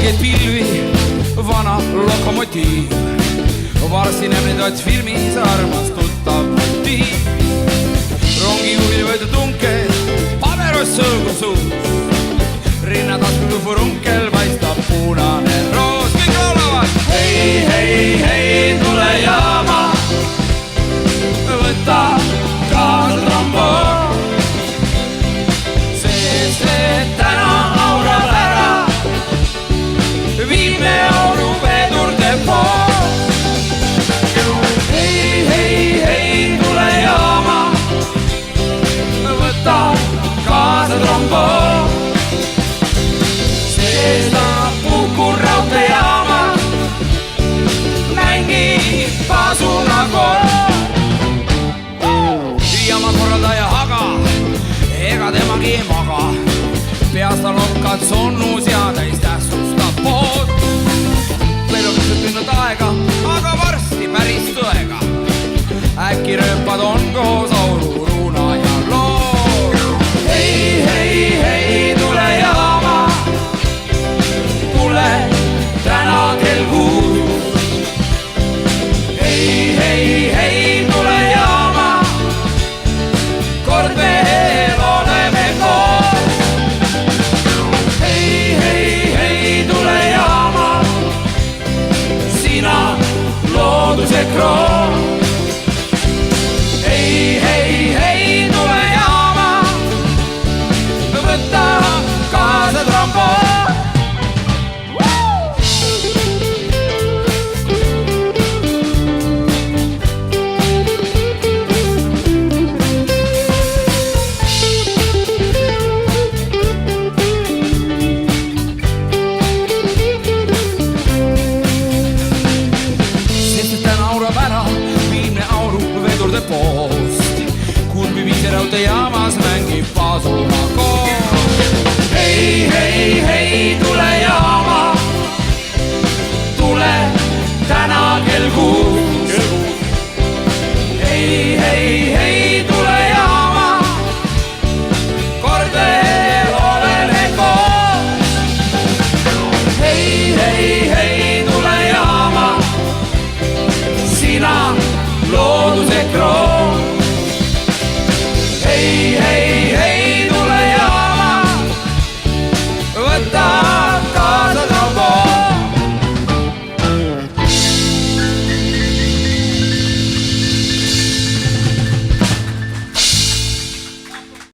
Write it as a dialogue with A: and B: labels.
A: valgeid pilvi, vana lokomotiiv. Varsti näeb nüüd ots filmis armas tuttav motiiv. Rongijuhil võetud tunkel, pabeross sõlgu suus. Rinnatasku furunkel paistab punane roos. Kõik laulavad! Hei, hei, hei, tule jaama. Võta kaasa tromboon. Sest et täna laulab ära. Viib me auluvedurde pool. Hei, hei, hei, tule jaama. Võta kaasa tromboon. Sest ta puhkur raudteejaama. Mängib pasunakool. Jaama korraldaja Haga, ega temagi ei maga. Peas ta lokkad sonnus ja